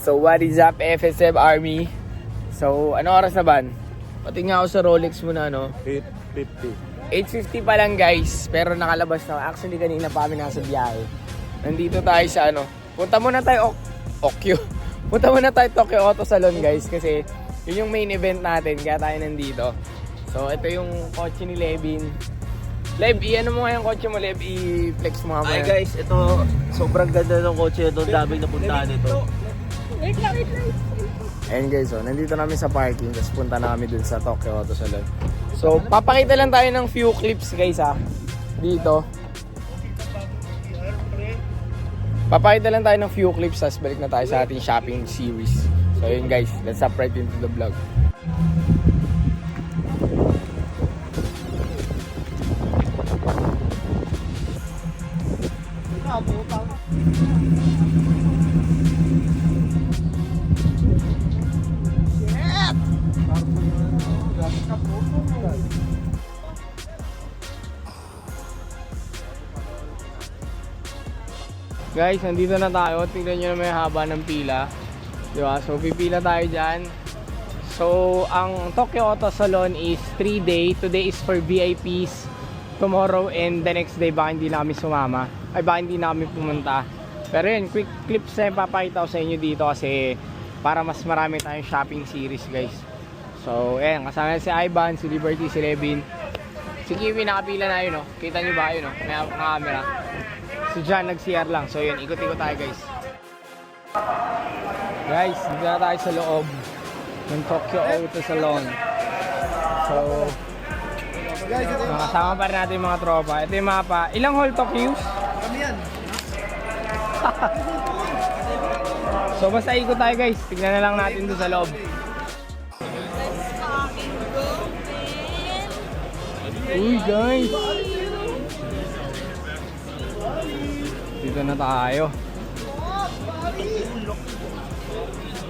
So what is up FSM Army? So ano oras na ban? Patingin ako sa Rolex muna 8:50. 8:50 pa lang guys, pero nakalabas na. Actually kanina pa kami nasa biyahe. Nandito tayo sa punta muna tayo Okyo. Punta muna tayo Tokyo Auto Salon guys kasi yun yung main event natin kaya tayo nandito. So ito yung kotse ni Levin. Lev, ano mo nga yung kotse mo, Lev? I-flex mo nga mo. Ay guys, ito sobrang ganda ng kotse ito. Daming napuntahan ito. Wait lang. Ayun guys, nandito namin sa parking. Tapos punta na kami dun sa Tokyo Auto Salon. So, papakita lang tayo ng few clips guys dito. Papakita lang tayo ng few clips. Tapos balik na tayo sa ating shopping series. So yun guys, let's hop right into the vlog. Guys, nandito na tayo. Tingnan nyo na may haba ng pila. Diba? So, pipila tayo dyan. So, ang Tokyo Auto Salon is 3-day. Today is for VIPs. Tomorrow and the next day baka hindi na kami sumama. Ay, baka hindi na kami pumunta. Pero yun, quick clips na papakita ko sa inyo dito kasi para mas marami tayong shopping series guys. So, ayan, kasama si Ivan, si Liberty, si Levin. Si Kiwi nakapila na yun, Kita nyo ba yun, May camera. Si John nag-CR lang. So yun, ikot-ikot tayo guys. Guys, dito na tayo sa loob ng Tokyo Auto Salon. So, kasama pa rin natin yung mga tropa. Ito yung mapa. Ilang hall to, Q's? Kami yan. So basta ikot tayo guys. Tignan na lang natin doon sa loob. Uy guys! Dito na tayo.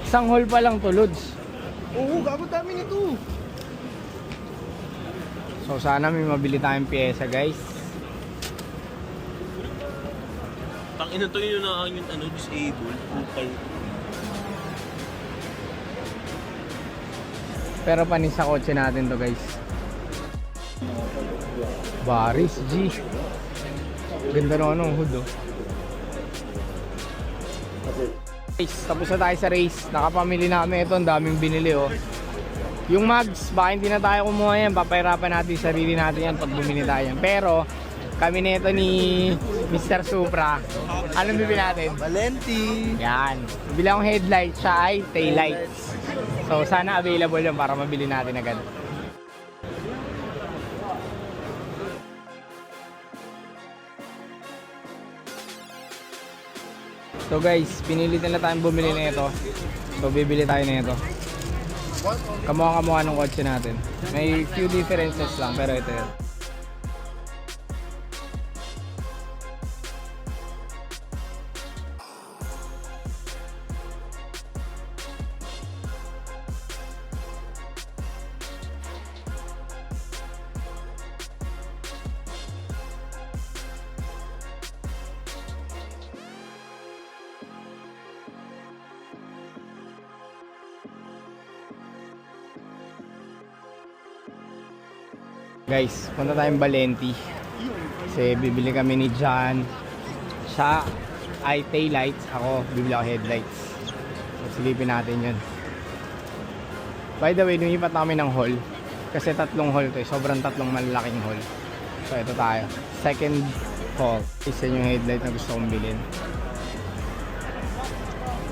Isang hall pa lang to, Lods. Oo, gago dami nito. So sana may mabili tayong pyesa, guys. Tangina to yun na yung disable. Putay. Pero panis sa kotse natin to, guys. Baris G. Ganda na hood, Guys, tapos na tayo sa race. Nakapamili namin ito. Ang daming binili, Yung mugs, baka hindi na tayo kumuha yan. Papahirapan natin yung sarili natin yan pag bumili tayo yan. Pero, kami nito ni Mr. Supra. Anong bibili natin? Valenti. Yan. Bibili akong headlight, siya ay taillights. So, sana available yun para mabili natin agad. So guys, pinilitan na tayong bumili na ito. So bibili tayo na ito. Kamukha-kamukha ng kotse natin. May few differences lang pero ito yun. Guys, punta tayong Valenti. Kasi bibili kami ni John. Siya ay taillights. Ako, bibili ako headlights. So, silipin natin yun. By the way, lumipat na kami ng hall. Kasi tatlong hall to. Sobrang tatlong malalaking hall. So, ito tayo. Second hall. Isa yung headlight na gusto kong bilhin.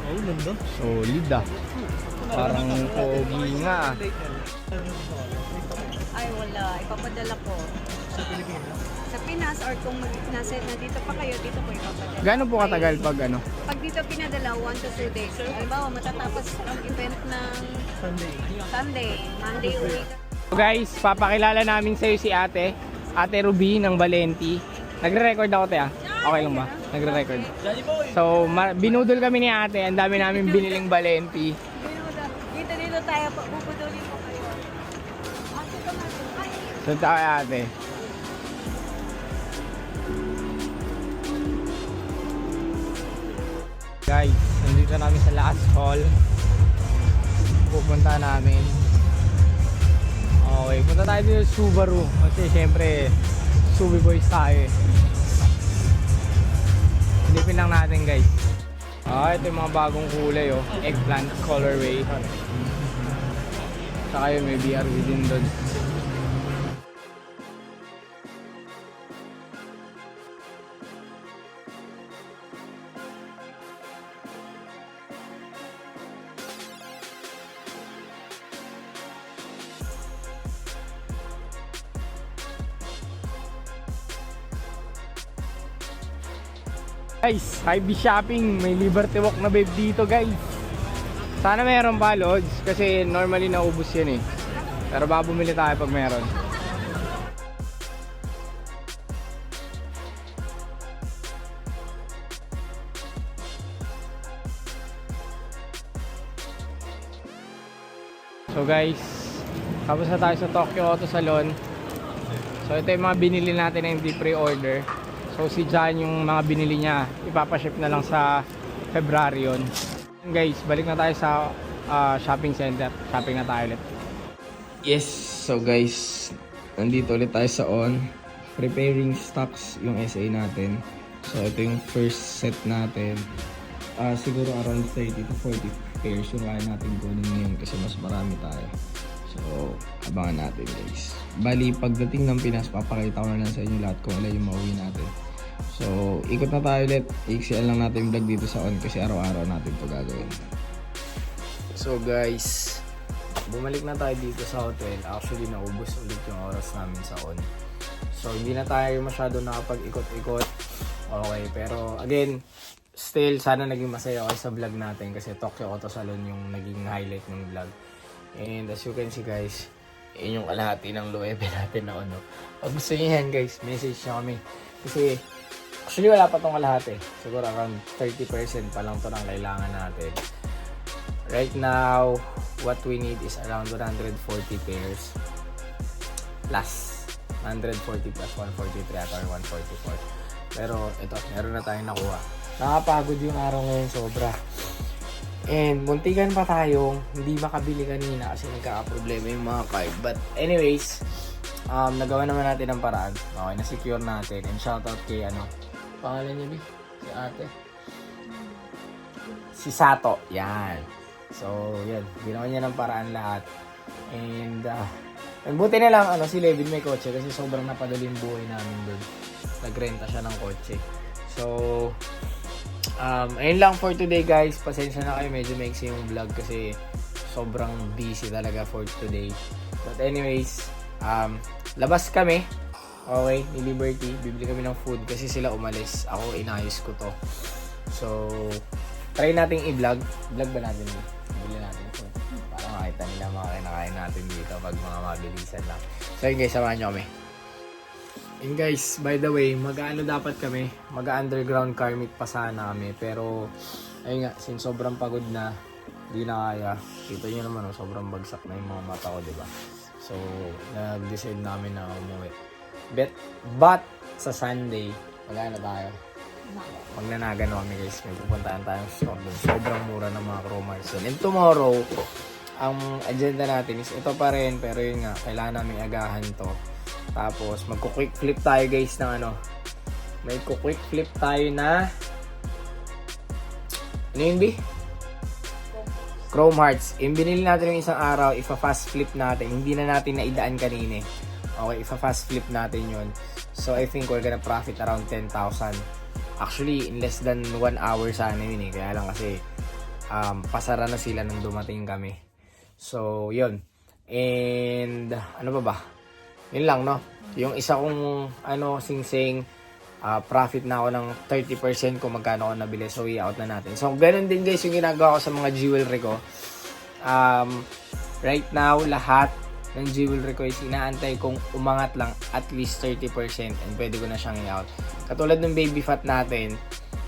Oh, ganda. Solid Parang pogi nga. Ay, wala. Ipapadala ko. Sa Pilipinas? Sa Pinas or kung nandito pa kayo, dito ko ipapadala. Gaano po katagal pag Pag dito pinadala, 1 to 2 days. Halimbawa, matatapos ang event ng Sunday, Monday, uwi ka. So guys, papakilala namin sa'yo si Ate Ruby ng Valenti. Nagre-record ako, te Okay lang ba? Nagre-record. So, binudol kami ni Ate. Ang dami namin biniling Valenti. Dito tayo, bubudulin ko kayo. So, tayo Ate. Guys, nandito namin sa last hall. Pupunta namin. Okay, punta tayo dito sa Subaru. Kasi syempre, Subi boys tayo eh. Silipin lang natin guys. Ito yung mga bagong kulay oh. Eggplant colorway. Saka yun, may BRV din doon. Guys, Hy-Vee Shopping, may Liberty Walk na babe dito guys. Sana meron pa Lods, kasi normally naubos yan eh. Pero baka bumili tayo pag meron. So guys, tapos na tayo sa Tokyo Auto Salon. So ito yung mga binili natin na hindi pre-order. So si John yung mga binili niya, ipapaship na lang sa February yun. Guys, balik na tayo sa shopping center. Shopping na tayo ulit. Yes, so guys, nandito ulit tayo sa On. Preparing stocks yung SA natin. So ito yung first set natin. Siguro around 30 to 40 pairs yung kaya natin kunin ngayon kasi mas marami tayo. So abangan natin guys. Bali, pagdating ng Pinas, papakita ko na lang sa inyo lahat kung ilan yung mauwi natin. So, ikot na tayo ulit. I-XL lang natin yung vlog dito sa On kasi araw-araw natin ito gagawin. So guys, bumalik na tayo dito sa hotel. Actually, naubos ulit yung oras namin sa On. So, hindi na tayo masyado nakapag-ikot-ikot. Okay, pero again, still, sana naging masaya kayo sa vlog natin kasi Tokyo Auto Salon yung naging highlight ng vlog. And as you can see guys, yun yung kalahati ng loewe natin na ano. Pag gusto nyo yan guys, message nyo kami. Kasi actually wala pa tong kalahati. Siguro around 30% pa lang to ng kailangan natin. Right now, what we need is around 140 pairs. Plus 140 plus 143 at 144. Pero ito, meron na tayong nakuha. Nakapagod yung araw ngayon sobra. And muntikan pa tayong hindi makabili kanina kasi nagkakaproblema yung mga card. But anyways, nagawa naman natin ang paraan. Okay, na-secure natin. And shoutout kay pangalan niya bi? Si ate. Si Sato. Yan. So, yan. Ginawa niya ng paraan lahat. And buti na lang si Levin may kotse kasi sobrang napadali yung buhay namin doon. Nagrenta siya ng kotse. So, ayun lang for today guys. Pasensya na kayo, medyo maiksi yung vlog kasi sobrang busy talaga for today. But anyways, labas kami. Okay, ni Liberty. Bibili kami ng food kasi sila umalis. Ako, inayos ko to. So, try nating i-vlog. Vlog ba natin? Bibili natin food. Para makita nila mga kinakain natin dito pag mga mabilisan lang. So yun guys, samahan nyo kami. And guys, by the way, dapat kami? Mag-underground car meet pa sana kami. Pero, ayun nga, since sobrang pagod na, di na kaya. Kita nyo naman, sobrang bagsak na yung mga mata ko, diba? So, nag-decide namin na umuwi. But, sa Sunday, magana tayo. Magnanagan kami guys. May pupuntahan tayong store doon. Sobrang mura ng mga Cromars doon. And tomorrow, ang agenda natin is ito pa rin. Pero yun nga, kailangan namin agahan to. Tapos, magko-quick flip tayo guys ng may quick flip tayo na ano yun, Bi? Chrome Hearts. Yung binili natin yung isang araw, ifa-fast flip natin. Hindi na natin naidaan kanina. Okay, ifa-fast flip natin yun. So, I think we're gonna profit around 10,000. Actually, in less than 1 hour sana yun eh. Kaya lang kasi, pasara na sila nung dumating kami. So, yun. And, ano ba? Yun lang, no? Yung isa kong, sing-sing, profit na ako ng 30% kung magkano ako nabili. So, i-out na natin. So, ganun din guys yung ginagawa ko sa mga jewelry ko. Right now, lahat ng jewelry ko is inaantay kong umangat lang at least 30% and pwede ko na siyang i-out. Katulad ng baby fat natin,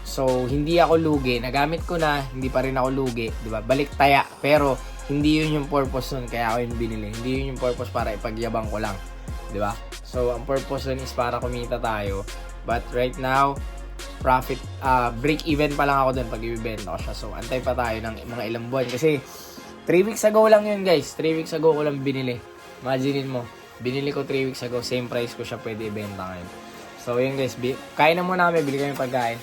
so hindi ako lugi, nagamit ko na, hindi pa rin ako lugi, di ba? Balik taya, pero hindi yun yung purpose nun, kaya ako yung binili. Hindi yun yung purpose para ipagyabang ko lang, di ba? So ang purpose nun is para kumita tayo. But right now, profit, break even pa lang ako dun pag ibibenta ko siya. So, antay pa tayo ng mga ilang buwan. Kasi, 3 weeks ago lang yun guys. 3 weeks ago ko lang binili. Imaginin mo, binili ko 3 weeks ago, same price ko siya pwede ibenta ngayon. So, yun guys, kain na muna kami, bili kami pagkain.